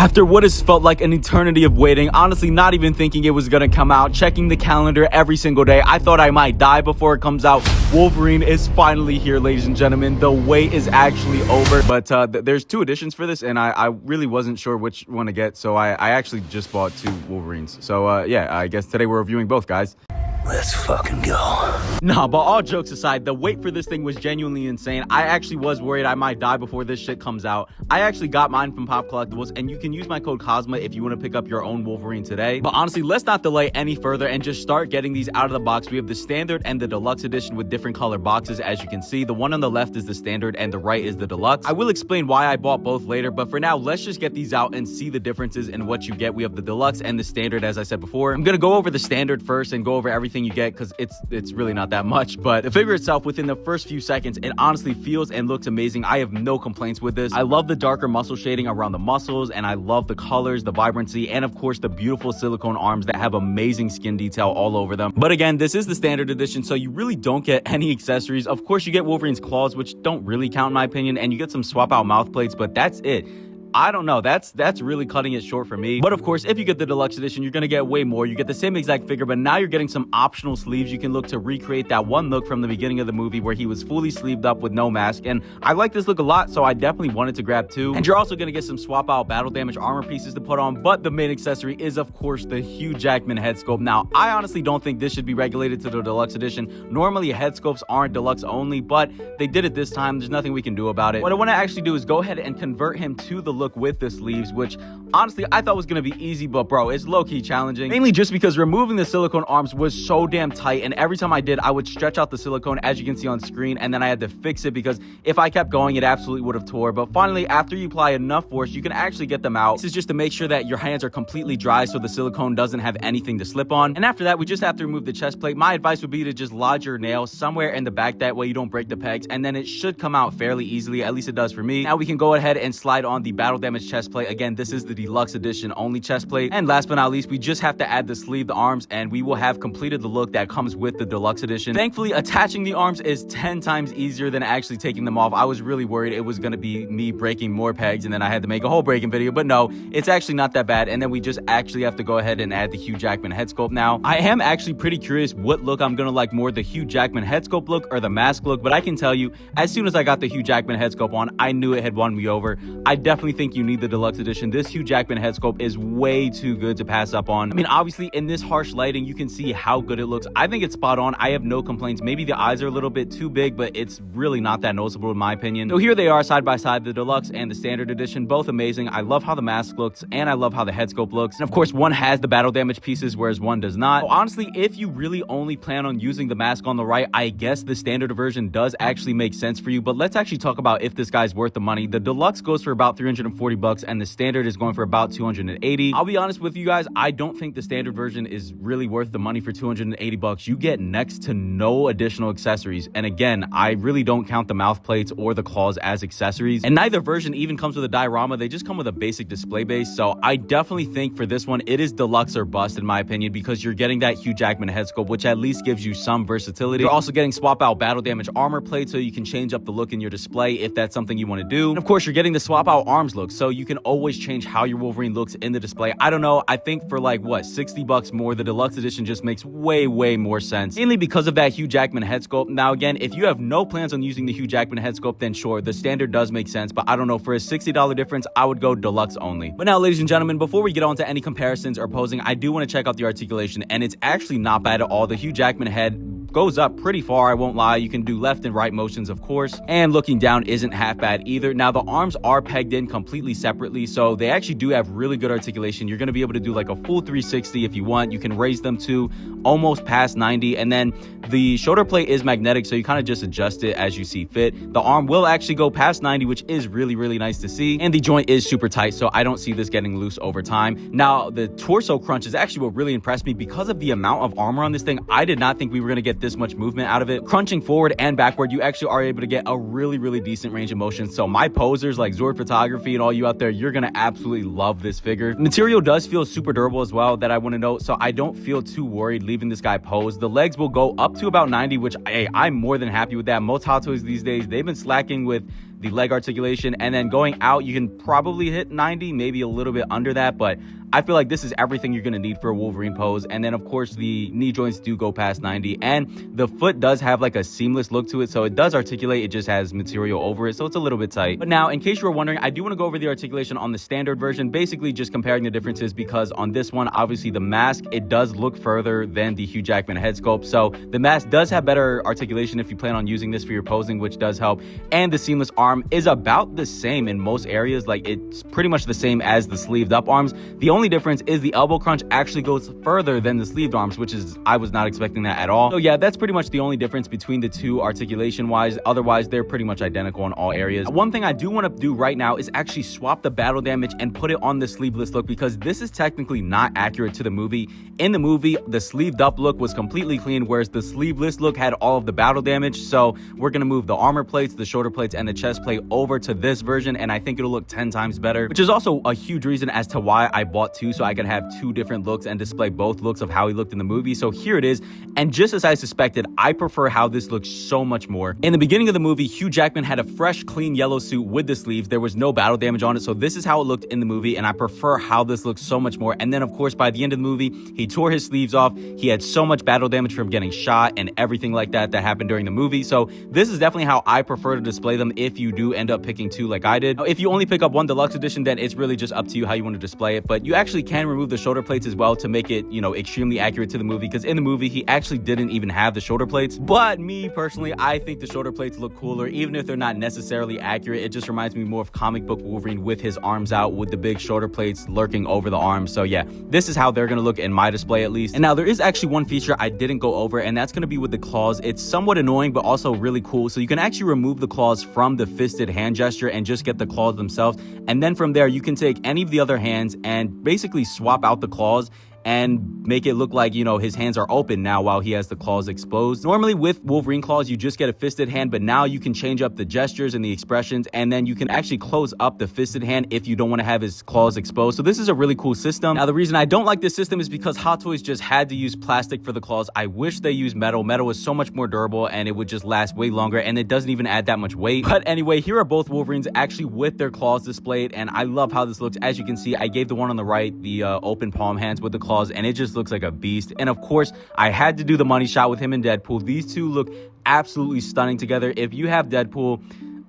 After what has felt like an eternity of waiting, honestly not even thinking it was gonna come out, checking the calendar every single day, I thought I might die before it comes out. Wolverine is finally here, ladies and gentlemen. The wait is actually over, but there's 2 editions for this, and I really wasn't sure which one to get, so I actually just bought 2 Wolverines. So yeah, I guess today we're reviewing both, guys. Let's fucking go. Nah, but all jokes aside, the wait for this thing was genuinely insane. I actually was worried I might die before this shit comes out. I actually got mine from Pop Collectibles, and you can use my code COSMA if you want to pick up your own Wolverine today. But honestly, let's not delay any further and just start getting these out of the box. We have the standard and the deluxe edition with different color boxes, as you can see. The one on the left is the standard and the right is the deluxe. I will explain why I bought both later, but for now, let's just get these out and see the differences in what you get. We have the deluxe and the standard, as I said before. I'm gonna go over the standard first and go over everything you get because it's really not that much, but the figure itself, within the first few seconds, it honestly feels and looks amazing. I have no complaints with this. I love the darker muscle shading around the muscles, and I love the colors, the vibrancy, and of course the beautiful silicone arms that have amazing skin detail all over them. But again, this is the standard edition, so you really don't get any accessories. Of course, you get Wolverine's claws, which don't really count in my opinion, and you get some swap out mouth plates, but that's it. I don't know, that's really cutting it short for me. But of course, if you get the deluxe edition, you're gonna get way more. You get the same exact figure, but now you're getting some optional sleeves. You can look to recreate that one look from the beginning of the movie where he was fully sleeved up with no mask, and I like this look a lot, so I definitely wanted to grab 2. And you're also gonna get some swap out battle damage armor pieces to put on, but the main accessory is of course the Hugh Jackman head sculpt. Now, I honestly don't think this should be regulated to the deluxe edition. Normally head sculpts aren't deluxe only, but they did it this time. There's nothing we can do about it. What I want to actually do is go ahead and convert him to the look with the sleeves, which honestly I thought was gonna be easy, but bro, it's low-key challenging, mainly just because removing the silicone arms was so damn tight, and every time I did, I would stretch out the silicone, as you can see on screen, and then I had to fix it because if I kept going, it absolutely would have tore. But finally, after you apply enough force, you can actually get them out. This is just to make sure that your hands are completely dry so the silicone doesn't have anything to slip on. And after that, we just have to remove the chest plate. My advice would be to just lodge your nail somewhere in the back, that way you don't break the pegs, and then it should come out fairly easily, at least it does for me. Now we can go ahead and slide on the battle damage chest plate. Again, this is the deluxe edition only chest plate. And last but not least, we just have to add the sleeved arms, and we will have completed the look that comes with the deluxe edition. Thankfully, attaching the arms is 10 times easier than actually taking them off. I was really worried it was going to be me breaking more pegs and then I had to make a whole breaking video, but no, it's actually not that bad. And then we just actually have to go ahead and add the Hugh Jackman head sculpt. Now, I am actually pretty curious what look I'm going to like more, the Hugh Jackman head sculpt look or the mask look, but I can tell you, as soon as I got the Hugh Jackman head sculpt on, I knew it had won me over. I definitely think you need the deluxe edition. This Hugh Jackman head sculpt is way too good to pass up on. I mean, obviously in this harsh lighting, you can see how good it looks. I think it's spot on. I have no complaints. Maybe the eyes are a little bit too big, but it's really not that noticeable in my opinion. So here they are side by side, the deluxe and the standard edition, both amazing. I love how the mask looks and I love how the head sculpt looks. And of course, one has the battle damage pieces, whereas one does not. So honestly, if you really only plan on using the mask on the right, I guess the standard version does actually make sense for you. But let's actually talk about if this guy's worth the money. The deluxe goes for about $340 and the standard is going for about $280. I'll be honest with you guys, I don't think the standard version is really worth the money for $280. You get next to no additional accessories. And again, I really don't count the mouth plates or the claws as accessories. And neither version even comes with a diorama. They just come with a basic display base. So I definitely think for this one, it is deluxe or bust in my opinion, because you're getting that Hugh Jackman head sculpt, which at least gives you some versatility. You're also getting swap out battle damage armor plates so you can change up the look in your display if that's something you want to do. And of course, you're getting the swap out arms look, so you can always change how your Wolverine looks in the display. I don't know, I think for like what, $60 more, the deluxe edition just makes way more sense, mainly because of that Hugh Jackman head sculpt. Now again, if you have no plans on using the Hugh Jackman head sculpt, then sure, the standard does make sense, but I don't know, for a $60 difference, I would go deluxe only. But now, ladies and gentlemen, before we get on to any comparisons or posing, I do want to check out the articulation, and it's actually not bad at all. The Hugh Jackman head goes up pretty far, I won't lie. You can do left and right motions, of course, and looking down isn't half bad either. Now, the arms are pegged in completely separately, so they actually do have really good articulation. You're going to be able to do like a full 360 if you want. You can raise them to almost past 90, and then the shoulder plate is magnetic, so you kind of just adjust it as you see fit. The arm will actually go past 90, which is really nice to see, and the joint is super tight, so I don't see this getting loose over time. Now, the torso crunch is actually what really impressed me. Because of the amount of armor on this thing, I did not think we were going to get this much movement out of it. Crunching forward and backward, you actually are able to get a really decent range of motion. So my posers like Zord Photography and all you out there, you're gonna absolutely love this figure. The material does feel super durable as well, that I want to note, so I don't feel too worried leaving this guy posed. The legs will go up to about 90, which I'm more than happy with that. Most Hot Toys these days, they've been slacking with the leg articulation, and then going out, you can probably hit 90, maybe a little bit under that, but I feel like this is everything you're going to need for a Wolverine pose. And then, of course, the knee joints do go past 90, and the foot does have like a seamless look to it, so it does articulate. It just has material over it, so it's a little bit tight. But now, in case you were wondering, I do want to go over the articulation on the standard version, basically just comparing the differences, because on this one, obviously the mask, it does look further than the Hugh Jackman head sculpt, so the mask does have better articulation if you plan on using this for your posing, which does help. And the seamless arm is about the same in most areas, like it's pretty much the same as the sleeved up arms. The only difference is the elbow crunch actually goes further than the sleeved arms, which is, I was not expecting that at all. So yeah, that's pretty much the only difference between the two articulation wise. Otherwise, they're pretty much identical in all areas. One thing I do want to do right now is actually swap the battle damage and put it on the sleeveless look, because this is technically not accurate to the movie. In the movie, the sleeved up look was completely clean, whereas the sleeveless look had all of the battle damage. So we're gonna move the armor plates, the shoulder plates, and the chest plate over to this version, and I think it'll look 10 times better, which is also a huge reason as to why I bought two, so I could have two different looks and display both looks of how he looked in the movie. So here it is, and just as I suspected, I prefer how this looks so much more. In the beginning of the movie, Hugh Jackman had a fresh, clean yellow suit with the sleeves. There was no battle damage on it, so this is how it looked in the movie, and I prefer how this looks so much more. And then, of course, by the end of the movie, he tore his sleeves off. He had so much battle damage from getting shot and everything like that happened during the movie. So this is definitely how I prefer to display them if you do end up picking two like I did. Now, if you only pick up one deluxe edition, then it's really just up to you how you want to display it, but you actually can remove the shoulder plates as well to make it, you know, extremely accurate to the movie, because in the movie he actually didn't even have the shoulder plates. But me personally, I think the shoulder plates look cooler, even if they're not necessarily accurate. It just reminds me more of comic book Wolverine with his arms out, with the big shoulder plates lurking over the arms. So yeah, this is how they're gonna look in my display at least. And now there is actually one feature I didn't go over, and that's gonna be with the claws. It's somewhat annoying but also really cool. So you can actually remove the claws from the fisted hand gesture and just get the claws themselves, and then from there you can take any of the other hands and basically swap out the claws and make it look like, you know, his hands are open now while he has the claws exposed. Normally with Wolverine claws, you just get a fisted hand, but now you can change up the gestures and the expressions, and then you can actually close up the fisted hand if you don't want to have his claws exposed. So this is a really cool system. Now, the reason I don't like this system is because Hot Toys just had to use plastic for the claws. I wish they used metal. Metal is so much more durable and it would just last way longer, and it doesn't even add that much weight. But anyway, here are both Wolverines actually with their claws displayed, and I love how this looks. As you can see, I gave the one on the right the open palm hands with the claws, and it just looks like a beast. And of course, I had to do the money shot with him and Deadpool. These two look absolutely stunning together. If you have Deadpool,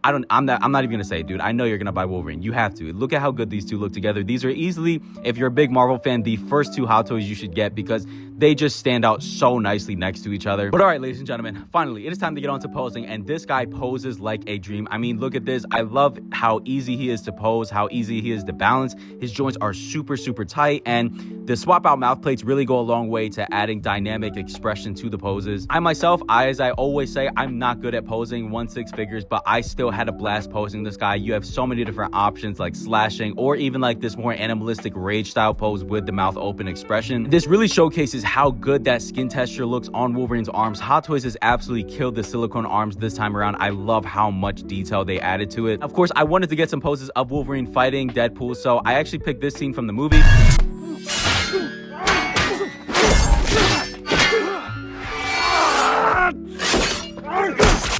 I'm not even gonna say it, dude. I know you're gonna buy Wolverine. You have to. Look at how good these two look together. These are easily, if you're a big Marvel fan, the first two Hot Toys you should get, because they just stand out so nicely next to each other. But all right, ladies and gentlemen, finally, it is time to get on to posing, and this guy poses like a dream. I mean, look at this. I love how easy he is to pose, how easy he is to balance. His joints are super, super tight, and the swap out mouth plates really go a long way to adding dynamic expression to the poses. I myself, as I always say, I'm not good at posing 1/6 figures, but I still had a blast posing this guy. You have so many different options, like slashing, or even like this more animalistic rage style pose with the mouth open expression. This really showcases how good that skin texture looks on Wolverine's arms. Hot Toys has absolutely killed the silicone arms this time around. I love how much detail they added to it. Of course, I wanted to get some poses of Wolverine fighting Deadpool, so I actually picked this scene from the movie.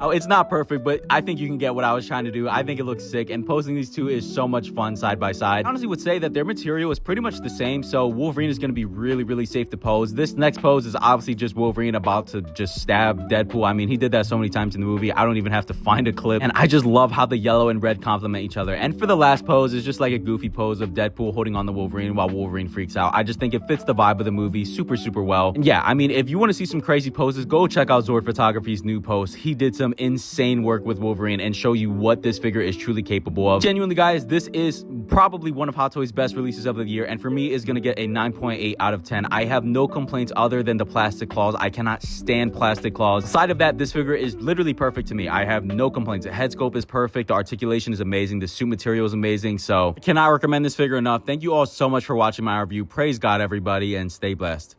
Oh, it's not perfect, but I think you can get what I was trying to do. I think it looks sick, and posing these two is so much fun side by side. I honestly would say that their material is pretty much the same, so Wolverine is going to be really, really safe to pose. This next pose is obviously just Wolverine about to just stab Deadpool. I mean, he did that so many times in the movie, I don't even have to find a clip, and I just love how the yellow and red complement each other. And for the last pose, it's just like a goofy pose of Deadpool holding on the Wolverine while Wolverine freaks out. I just think it fits the vibe of the movie super, super well. And yeah, I mean, if you want to see some crazy poses, go check out Zord Photography's new post. He did some insane work with Wolverine and show you what this figure is truly capable of. Genuinely, guys, this is probably one of Hot Toys' best releases of the year, and for me is gonna get a 9.8 out of 10. I have no complaints other than the plastic claws. I cannot stand plastic claws. Aside of that, this figure is literally perfect to me. I have no complaints. The head scope is perfect, the articulation is amazing, the suit material is amazing, so I cannot recommend this figure enough. Thank you all so much for watching my review. Praise God, everybody, and stay blessed.